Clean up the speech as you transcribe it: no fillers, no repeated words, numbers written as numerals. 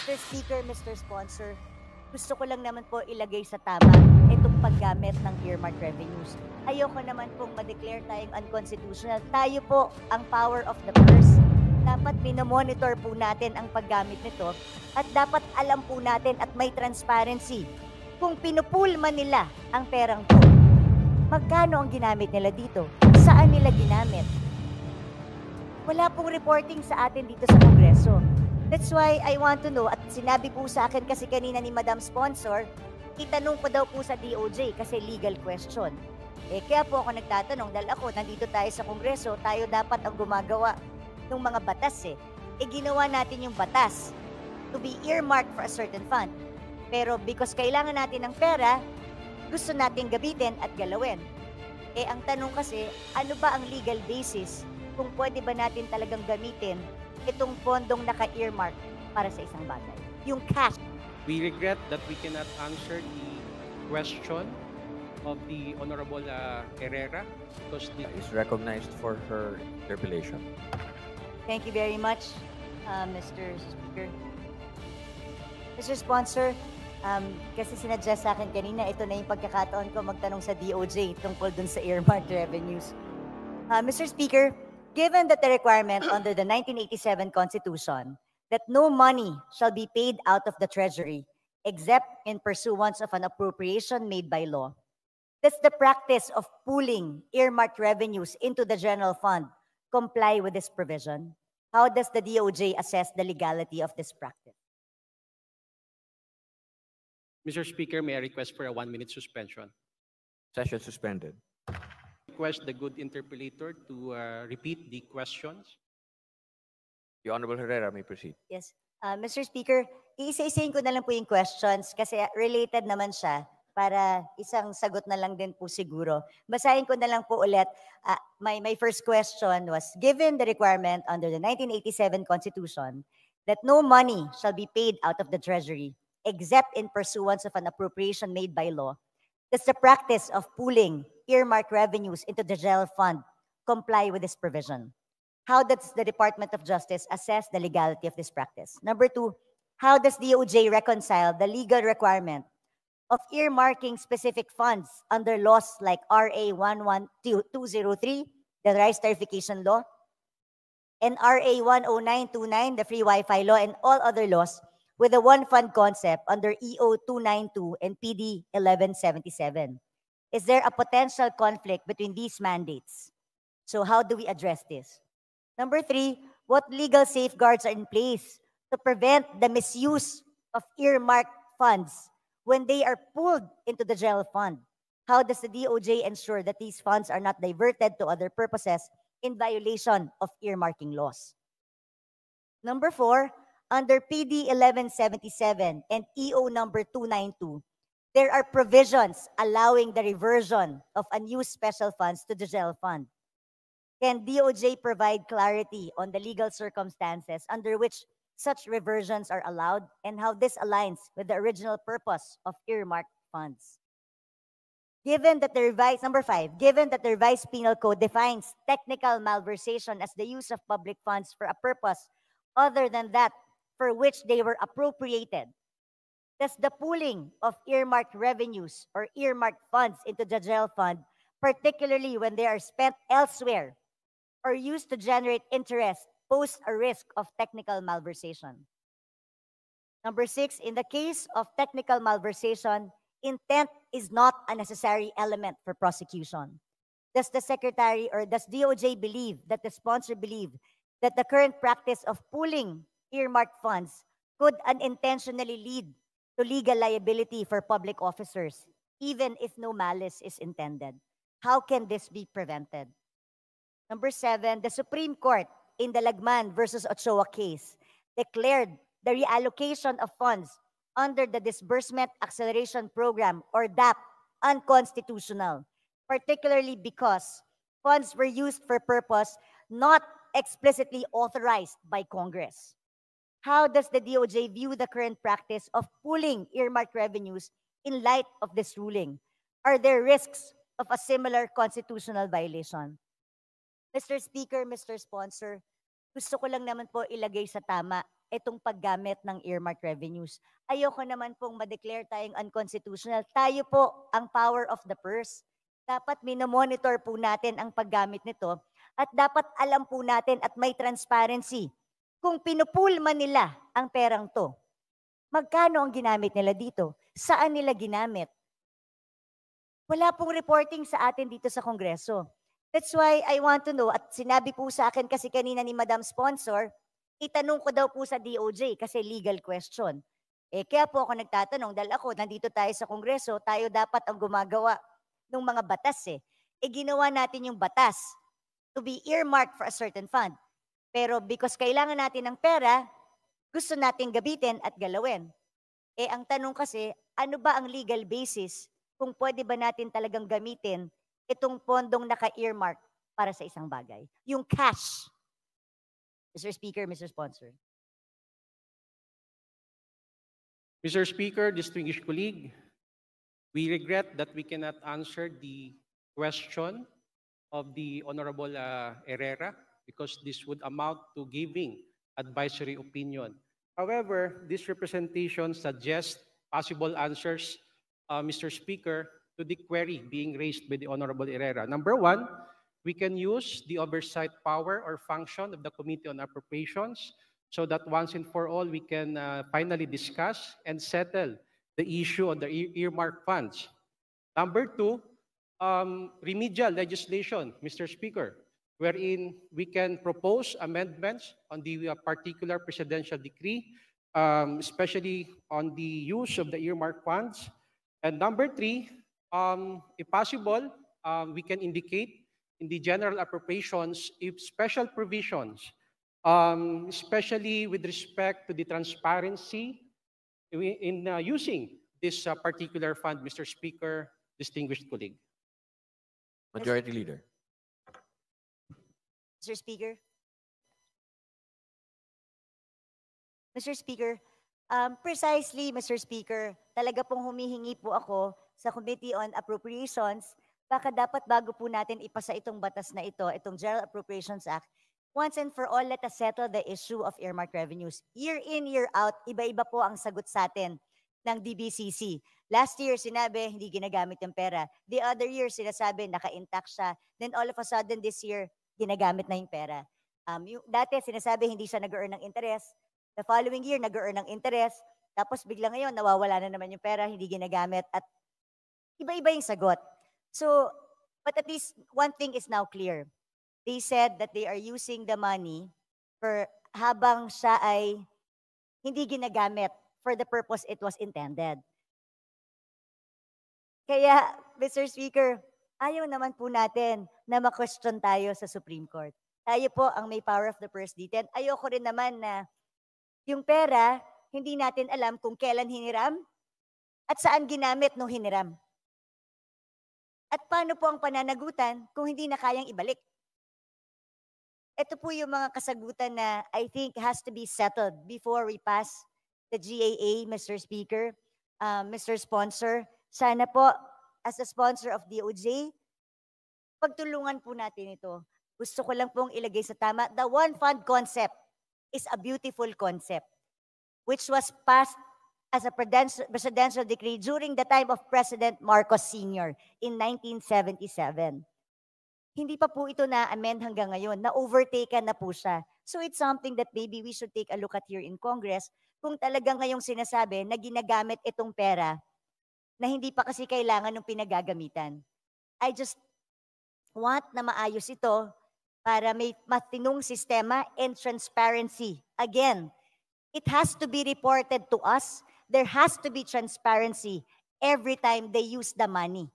Mr. Speaker, Mr. Sponsor, gusto ko lang naman po ilagay sa tama itong paggamit ng earmark revenues. Ayoko naman pong ma-declare tayong unconstitutional. Tayo po ang power of the purse. Dapat minomonitor po natin ang paggamit nito at dapat alam po natin at may transparency kung pinupul man nila ang perang po. Magkano ang ginamit nila dito? Saan nila ginamit? Wala pong reporting sa atin dito sa Kongreso. That's why I want to know, at sinabi po sa akin kasi kanina ni Madam Sponsor, itanong ko daw po sa DOJ kasi legal question. Kaya po ako nagtatanong dahil ako, nandito tayo sa Kongreso, tayo dapat ang gumagawa ng mga batas ginawa natin yung batas to be earmarked for a certain fund. Pero because kailangan natin ng pera, gusto natin gamitin at galawin. Ang tanong kasi, ano ba ang legal basis kung pwede ba natin talagang gamitin itong pondong naka-earmark para sa isang bagay? Yung cash. We regret that we cannot answer the question of the Honorable Herrera because the Is recognized for her interpellation. Thank you very much, Mr. Speaker. Mr. Sponsor, kasi sinadjust sa akin kanina, ito na yung pagkakataon ko magtanong sa DOJ tungkol dun sa earmark revenues. Mr. Speaker, given that the requirement under the 1987 Constitution that no money shall be paid out of the Treasury except in pursuance of an appropriation made by law, does the practice of pooling earmarked revenues into the general fund comply with this provision? How does the DOJ assess the legality of this practice? Mr. Speaker, may I request for a 1-minute suspension? Session suspended. Request the good interpellator to repeat the questions. The Honorable Herrera may proceed. Yes. Mr. Speaker, iisa-isahin ko na lang po yung questions kasi related naman siya para isang sagot na lang din po siguro. Basahin ko na lang po ulit. My first question was, given the requirement under the 1987 Constitution that no money shall be paid out of the Treasury except in pursuance of an appropriation made by law, does the practice of pooling earmark revenues into the general fund comply with this provision? How does the Department of Justice assess the legality of this practice? Number 2, how does DOJ reconcile the legal requirement of earmarking specific funds under laws like RA 11203, the Rice Tarification Law, and RA 10929, the Free Wi-Fi Law, and all other laws with the one fund concept under EO 292 and PD 1177? Is there a potential conflict between these mandates? So how do we address this? Number 3, what legal safeguards are in place to prevent the misuse of earmarked funds when they are pulled into the general fund? How does the DOJ ensure that these funds are not diverted to other purposes in violation of earmarking laws? Number 4, under PD 1177 and EO number 292, there are provisions allowing the reversion of unused special funds to the general fund. Can DOJ provide clarity on the legal circumstances under which such reversions are allowed and how this aligns with the original purpose of earmarked funds? Given that the revised, number 5, given that the revised penal code defines technical malversation as the use of public funds for a purpose other than that for which they were appropriated, does the pooling of earmarked revenues or earmarked funds into the general fund, particularly when they are spent elsewhere or used to generate interest, pose a risk of technical malversation? Number 6, in the case of technical malversation, intent is not a necessary element for prosecution. Does the Secretary or does DOJ believe that the sponsor believe that the current practice of pooling earmarked funds could unintentionally lead to legal liability for public officers, even if no malice is intended? How can this be prevented? Number 7, the Supreme Court in the Lagman versus Ochoa case declared the reallocation of funds under the Disbursement Acceleration Program, or DAP, unconstitutional, particularly because funds were used for purpose not explicitly authorized by Congress. How does the DOJ view the current practice of pooling earmarked revenues in light of this ruling? Are there risks of a similar constitutional violation? Mr. Speaker, Mr. Sponsor, gusto ko lang naman po ilagay sa tama itong paggamit ng earmark revenues. Ayoko naman pong ma-declare tayong unconstitutional. Tayo po ang power of the purse. Dapat minomonitor po natin ang paggamit nito at dapat alam po natin at may transparency kung pinupul man nila ang perang to. Magkano ang ginamit nila dito? Saan nila ginamit? Wala pong reporting sa atin dito sa Kongreso. That's why I want to know, at sinabi po sa akin kasi kanina ni Madam Sponsor, itanong ko daw po sa DOJ kasi legal question. Kaya po ako nagtatanong, dahil ako, nandito tayo sa Kongreso, tayo dapat ang gumagawa ng mga batas ginawa natin yung batas to be earmarked for a certain fund. Pero because kailangan natin ng pera, gusto nating gabitin at galawin. Ang tanong kasi, ano ba ang legal basis kung pwede ba natin talagang gamitin itong pondong naka-earmark para sa isang bagay? Yung cash. Mr. Speaker, Mr. Sponsor. Mr. Speaker, distinguished colleague, we regret that we cannot answer the question of the Honorable Herrera because this would amount to giving advisory opinion. However, this representation suggests possible answers, Mr. Speaker, to the query being raised by the Honorable Herrera. Number one, we can use the oversight power or function of the Committee on Appropriations so that once and for all we can finally discuss and settle the issue of the earmark funds. Number two, remedial legislation, Mr. Speaker, wherein we can propose amendments on the particular presidential decree, especially on the use of the earmark funds. And number three, if possible, we can indicate in the general appropriations if special provisions, especially with respect to the transparency in using this particular fund, Mr. Speaker, distinguished colleague. Majority Leader. Mr. Speaker. Mr. Speaker, precisely, Mr. Speaker, talaga pong humihingi po ako sa Committee on Appropriations, baka dapat bago po natin ipasa itong batas na ito, itong General Appropriations Act, once and for all, let us settle the issue of earmark revenues. Year in, year out, iba-iba po ang sagot sa atin ng DBCC. Last year, sinabi, hindi ginagamit yung pera. The other year, sinasabi, naka-intact siya. Then all of a sudden, this year, ginagamit na yung pera. Dati, sinasabi, hindi siya nag-earn ng interest. The following year, nag-earn ng interest. Tapos bigla ngayon, nawawala na naman yung pera, hindi ginagamit. At iba-iba yung sagot. So, but at least one thing is now clear. They said that they are using the money for habang siya ay hindi ginagamit for the purpose it was intended. Kaya, Mr. Speaker, ayaw naman po natin na ma-question tayo sa Supreme Court. Tayo po ang may power of the purse dito. Ayoko rin naman na yung pera, hindi natin alam kung kailan hiniram at saan ginamit nung hiniram. At paano po ang pananagutan kung hindi na kayang ibalik? Ito po yung mga kasagutan na I think has to be settled before we pass the GAA, Mr. Speaker, Mr. Sponsor. Sana po, as a sponsor of DOJ, pagtulungan po natin ito. Gusto ko lang pong ilagay sa tama. The one fund concept is a beautiful concept, which was passed as a presidential decree during the time of President Marcos Sr. in 1977. Hindi pa po ito na-amend hanggang ngayon. Na-overtaken na po siya. So it's something that maybe we should take a look at here in Congress kung talagang ngayong sinasabi na ginagamit itong pera na hindi pa kasi kailangan ng pinagagamitan. I just want na maayos ito para may matinong sistema and transparency. Again, it has to be reported to us. There has to be transparency every time they use the money.